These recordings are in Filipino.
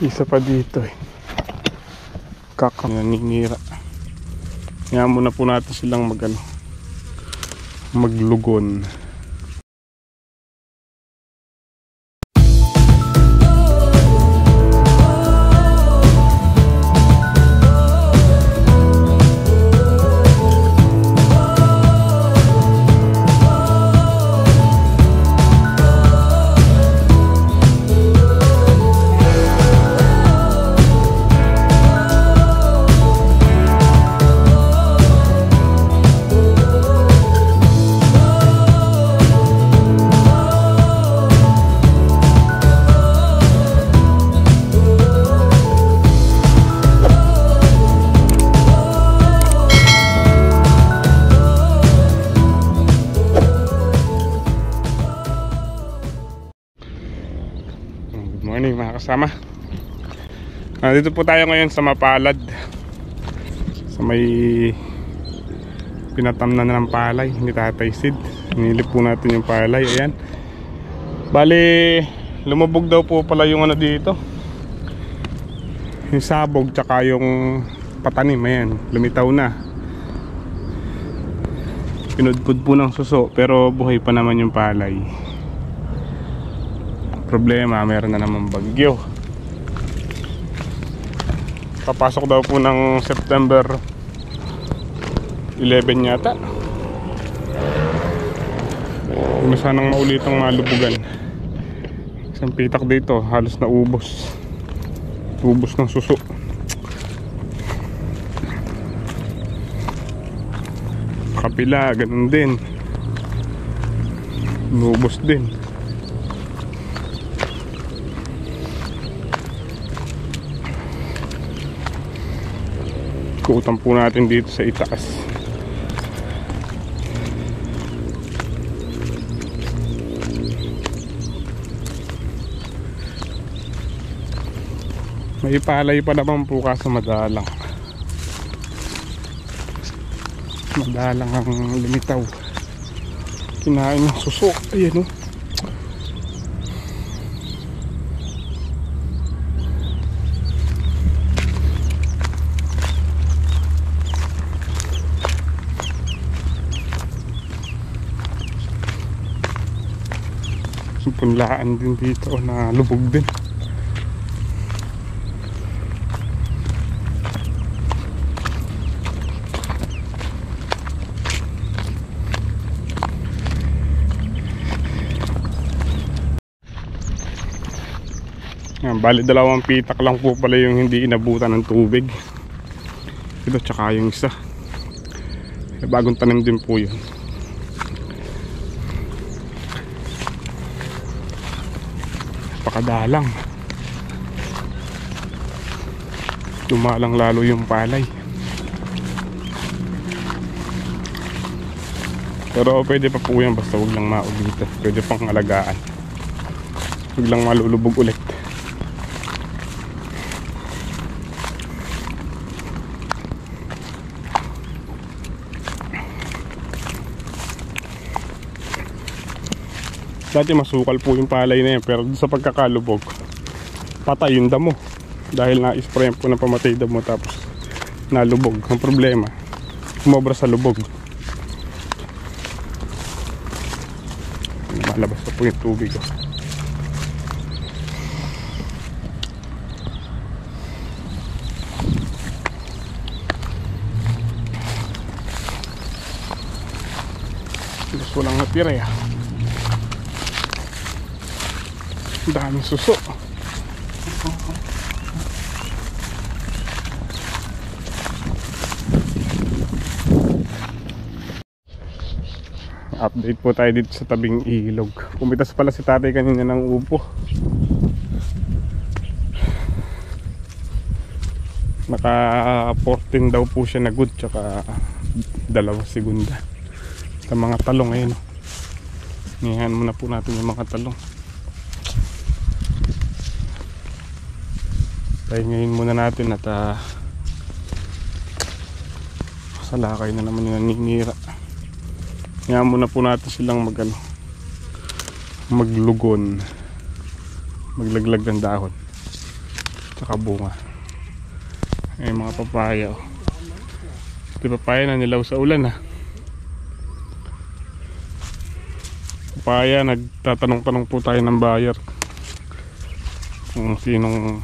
Isa pa dito eh. Naninira. Kaya muna po natin silang maglugon. Morning mga kasama. Dito po tayo ngayon sa Mapalad, sa may pinatamnan na ng palay ni Tatay Sid. Nilip po natin yung palay. Ayan, bali lumubog daw po pala yung dito, yung sabog tsaka yung patanim. Ayan, lumitaw na, pinudpud po ng suso, pero buhay pa naman yung palay. Problema, meron na naman bagyo. Papasok daw po ng September 11 yata. Kung sanang maulitang malubugan. Isang pitak dito, halos na ubos. Ubos ng suso. Kapila, ganun din. Ubos din. Kuutang po natin dito sa itaas. May palay pa naman po, kaso madalang ang lumitaw. Kinain ng suso. Ayan o. Punlaan din dito na lubog din. Bali dalawang pitak lang po pala yung hindi inabutan ng tubig. Ito tsaka yung isa. Bagong tanim din po yun. Pakadalang. Dumalang lalo yung palay. Pero pwede pa po yan, basta huwag lang maulitan. Pwede pang alagaan. Huwag lang malulubog ulit. Dati masukal po yung palay na yan, pero sa pagkakalubog patay yung damo dahil na-spray po ng pamatay damo, tapos nalubog. Ang problema, umobra sa lubog. Malabas na po yung tubig. Gusto lang natira ya. Daming suso. Update po tayo dito sa tabing ilog. Pumitas pala si tatay kanina ng upo. Naka 14 daw po siya na good, tsaka 2 segunda. Sa mga talong ayun. Nihan muna po natin yung mga talong. Ngayon muna natin at salakay na naman yung naninira. Kaya muna po natin silang maglugon, maglaglag ng dahon. Tsaka bunga. Ay mga papaya oh. Di papaya na nilaw sa ulan ha. Papaya, nagtatanong-tanong po tayo ng buyer kung sinong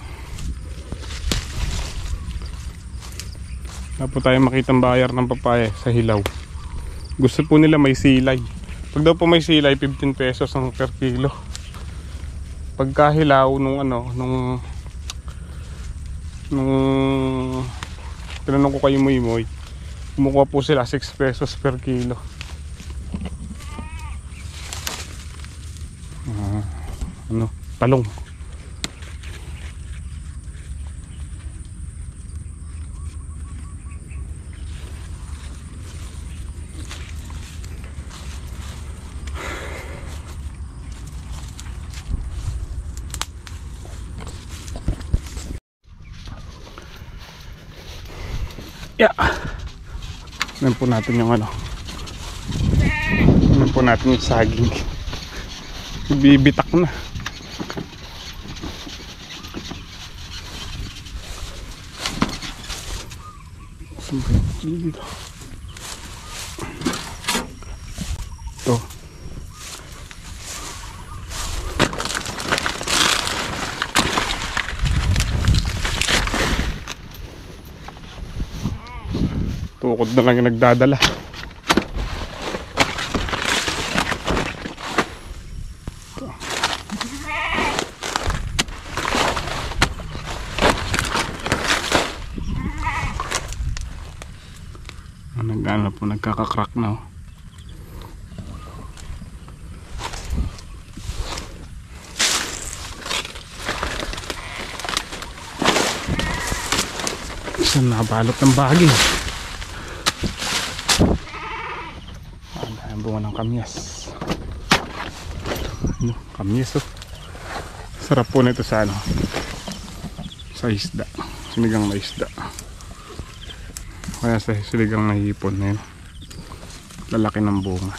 na po tayo makitang buyer ng papaya sa hilaw. Gusto po nila may silay. Pag daw po may silay, 15 pesos ang per kilo. Pagka hilaw nung tinanong ko kay Moy, kumukuha po sila 6 pesos per kilo. Talong. Yeah. Tignan po natin yung tignan po natin yung saging. Bibitak na. Dito. Ito. Tukod na lang yung nagdadala. Nag-ano po, nagkakakrack na oh. Isang nabalot ng bagay. Ang bunga ng kamyas. Kamyas oh. Sarap po nito sa sa isda. Sinigang na isda. Kaya sa siligang na hipon na yun, lalaki ng bunga.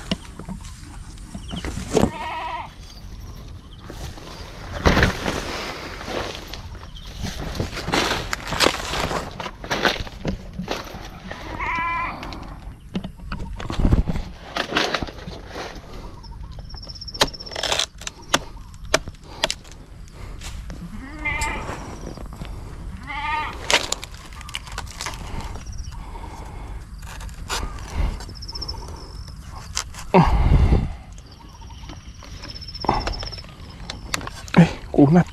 Ay, kunat.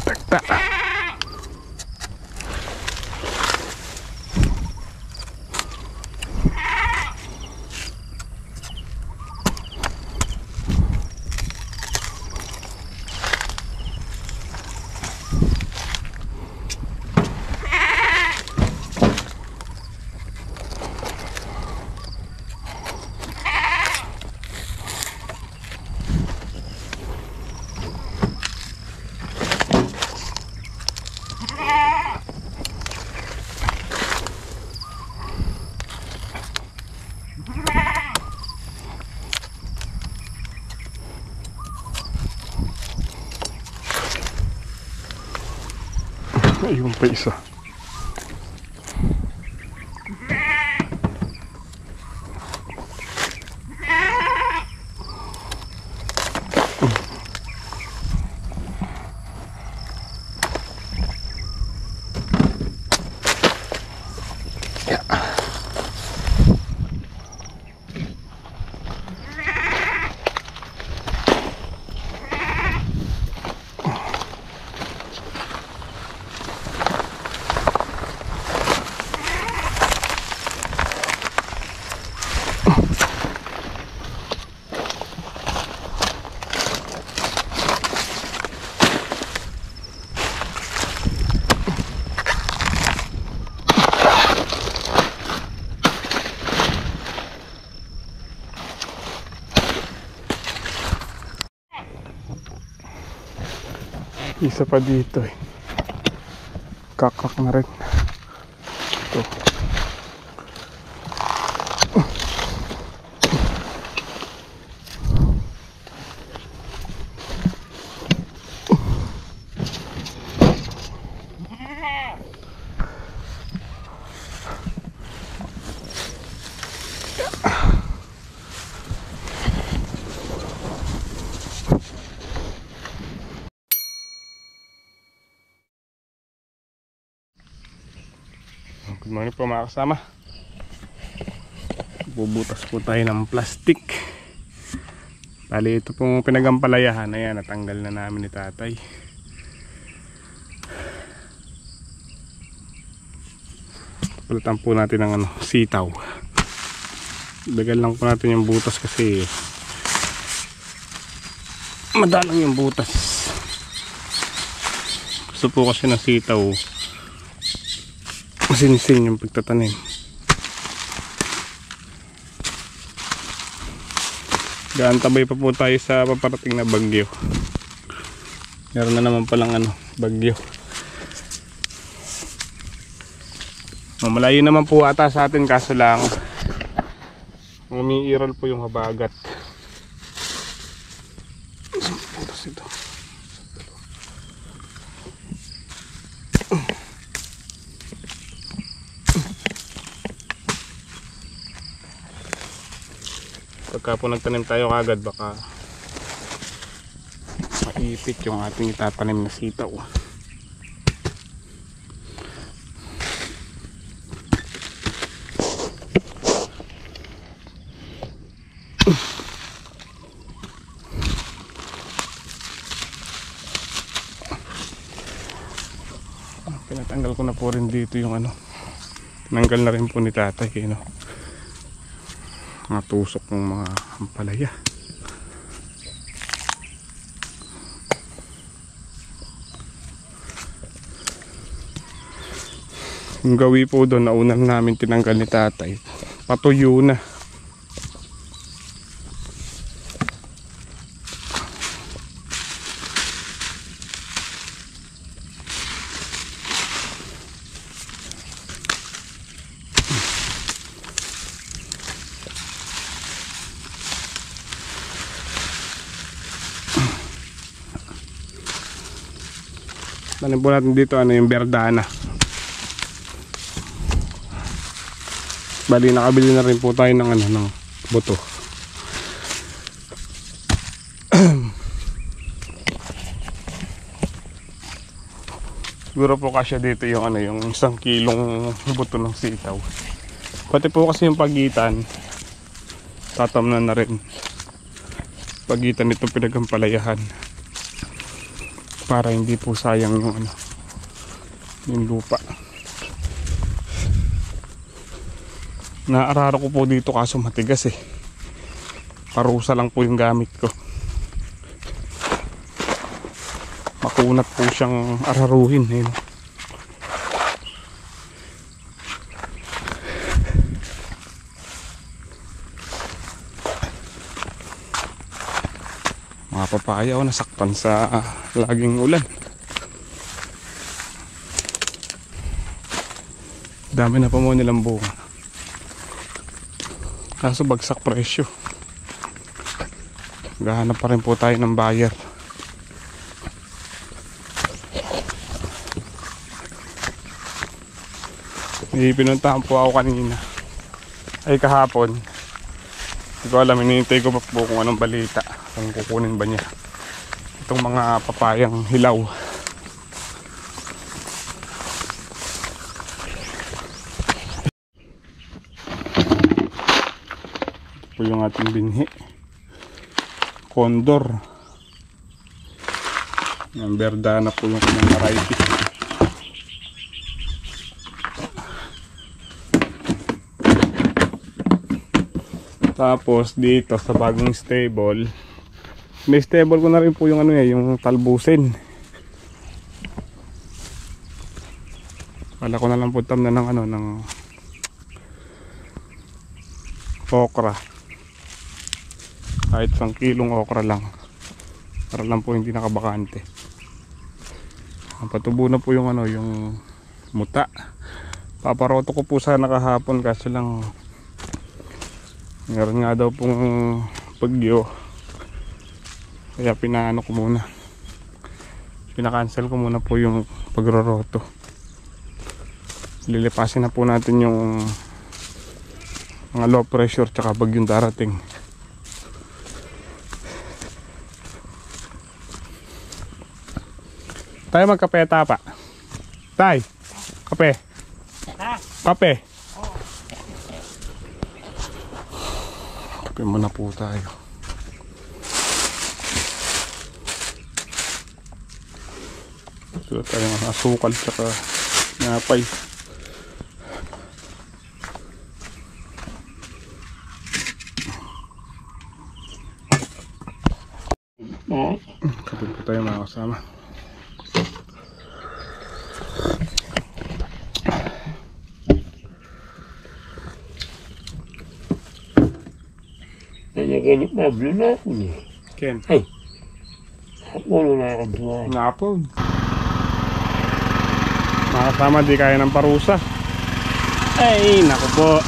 Tagta. Ayun pa isa. Isa pa dito eh. Kakrak na rin. Ito. Good morning po mga kasama. Bubutas po tayo ng plastic. Bali ito pong pinagampalayahan. Ayan, natanggal na namin ni tatay. Palitan po natin ng sitaw. Dagal lang po natin yung butas kasi madalang yung butas. Gusto po kasi ng sitaw masinsin yung pagtatanim. Gaantabay pa po tayo sa paparating na bagyo. Meron na naman palang bagyo. Malayo naman po ata sa atin, kaso lang umiiral po yung habagat. Ito. Pagka po nagtanim tayo kagad, baka maipit yung ating itatanim na sitaw. Pinatanggal ko na po rin dito yung tinanggal na rin po ni tatay mga tusok ng mga ampalaya. Yung gawi po doon, nauna namin tinanggal ni tatay, patuyo na. Tanim po natin dito yung berdana. Bali nakabili na rin po tayo ng ng buto. Siguro po kasya dito yung yung 1 kilong buto ng sitaw. Pati po kasi yung pagitan tatamnan na rin. Pagitan nitong pinagampalayahan. Para hindi po sayang yung lupa. Naararo ko po dito kaso matigas eh. Parusa lang po yung gamit ko. Makunat po siyang araruhin eh. Mga papaya nasaktan sa laging ulan. Dami na pa mo nilang bunga. Kaso bagsak presyo. Gahanap pa rin po tayo ng buyer. Pinuntahan po ako kanina. Ay kahapon. Hindi ko alam, hinihintay ko pa po kung anong balita. Kung kukunin ba niya itong mga papayang hilaw. Ito po yung ating binhi. Condor. Yung berdana po yung kanyang variety. Tapos dito sa bagong stable, may stable ko na rin po yung yung talbusin. Wala ko na lang putam na ng okra. Kahit 1 kilong okra lang. Para lang po hindi nakabakante. Patubo na po yung ano, yung muta. Paparoto ko po sana kahapon kasi lang meron nga daw pong bagyo. Kaya pinaano ko muna. Pinakancel ko muna po yung pagroroto. Lilipasin na po natin yung mga low pressure tsaka bagyong darating. Tayo magkape tapa. Tay, kape. Kape. Kape muna po tayo. Ito tayo ng asukal tsaka napay. Kape po tayo mga kasama. Nagaganap na, blue na ako niya. Ken. Ay, ako na nakakabuhan. Napon. Mga kasama, di kaya ng parusa. Ay, naku po.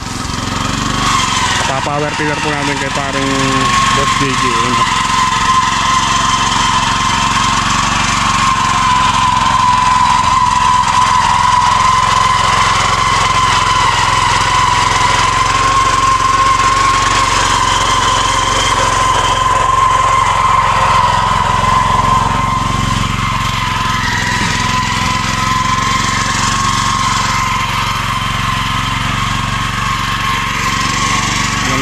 Papower tiller po natin kay paring Boss JG.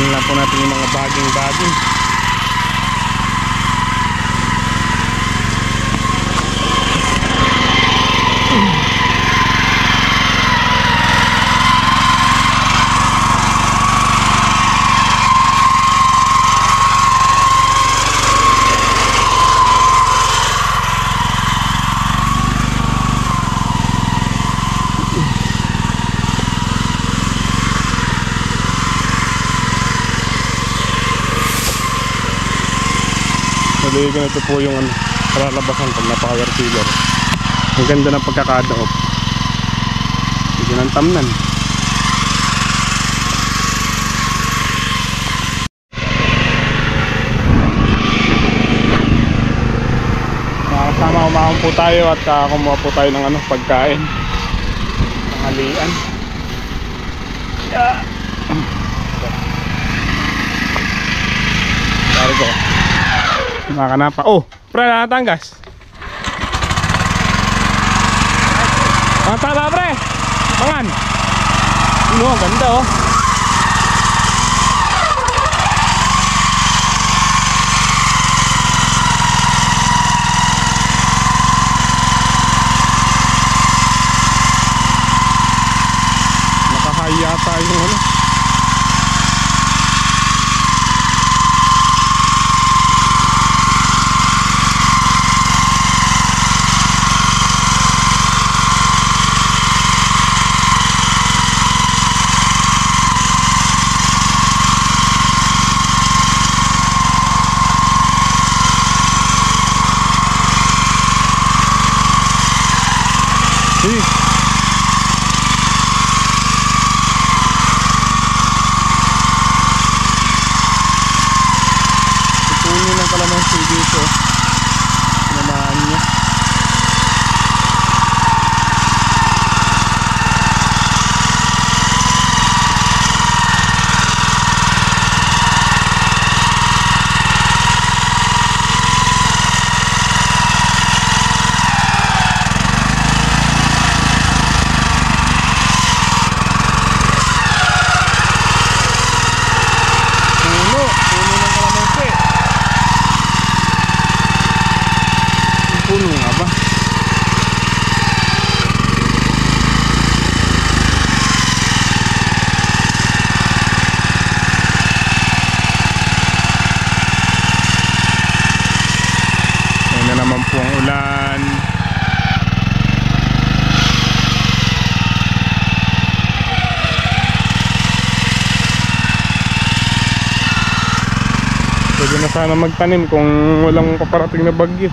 Lang po natin yung mga baging-baging. Jadi ganito po yung ano, kalalabasan pag napaka-power tiller. Ang ganda ng pagkakadaop. Hindi ng tamnan. Makakasama, umahon po tayo at kumuha po tayo ng ano, pagkain. Tanghalian. Yeah. Sorry ko. Makanapa. Oh, pre, natanggas. Tama, pre. Pangan. Ano, ang ganda, oh. Nakahaya tayo, ano. Puno ng kalamansi dito. Sinamaan niya. Puno nga ba? Ayun na naman po ang ulan. Pwede na sana magtanim kung walang paparating na bagyo.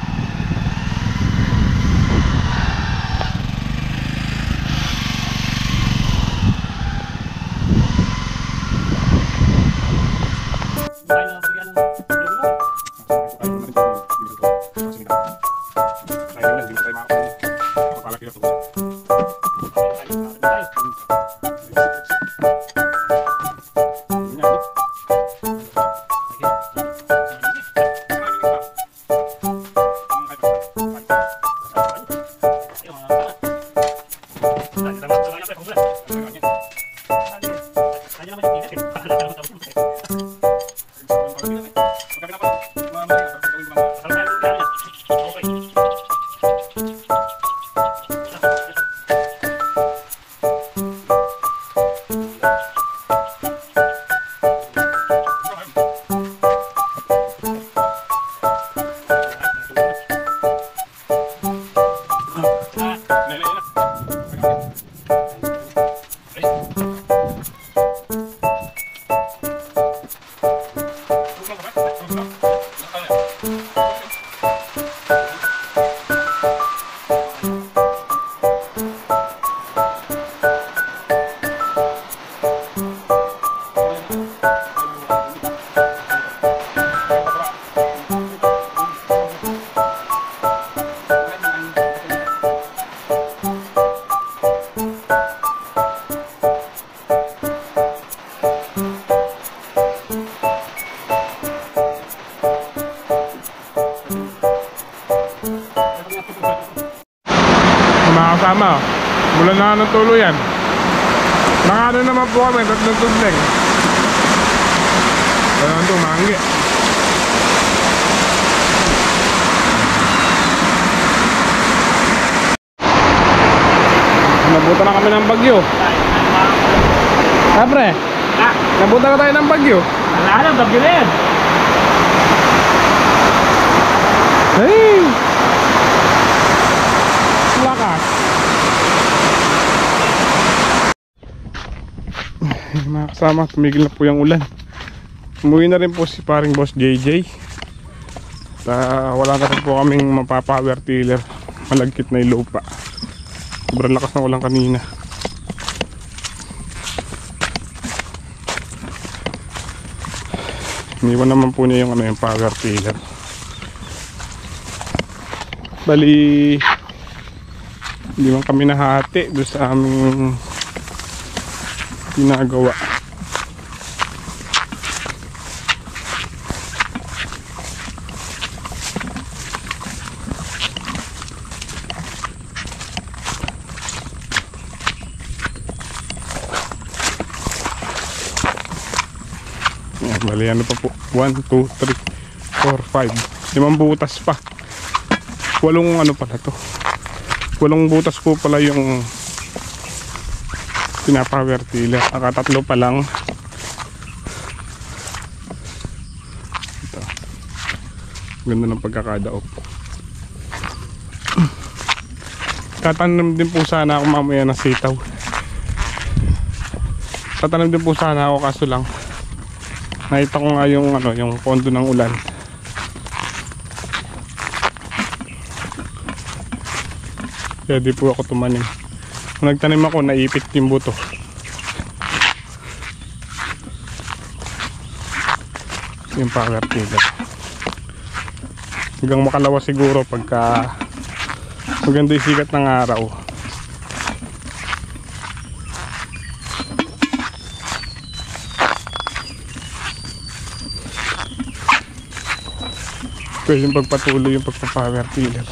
Tayo lang, hindi mo tayo makapalaki na ito. Mga kasama, mula na ng tuluyan. Nakano naman po kami, tatlong tudling. Ayan ito, manggi. Nabuta na kami ng bagyo. Siyempre, nabuta na tayo ng bagyo. Wala na, bagyo na yan. Hey! Lakas. Mga kasama, tumigil na po yung ulan. Umuwi na rin po si paring boss JJ. Wala na rin po kaming mapapower tiller. Malagkit na yung lupa. Sobrang lakas ng ulan kanina. Iniwan naman po niya yung power tiller. Bali, hindi man kami nahati doon sa aming ginagawa. Yan, bali ano pa po, 1, 2, 3, 4, 5, 5 butas pa. 8 ano pala to, 8 butas po pala yung pinapower tiller. Nakatatlo pa lang. Ito, ganda ng pagkakadaop. Tatanim din po sana ako mamaya ng sitaw. Tatanim din po sana ako, kaso lang nakita ko nga yung pondo ng ulan. Kaya di po ako tumanim. Kung nagtanim ako, naipit yung buto. Yung power tiller. Hanggang makalawa siguro pagka maganda yung sikat ng araw. Pwede yung pagpatuloy yung pagpa-power tiller.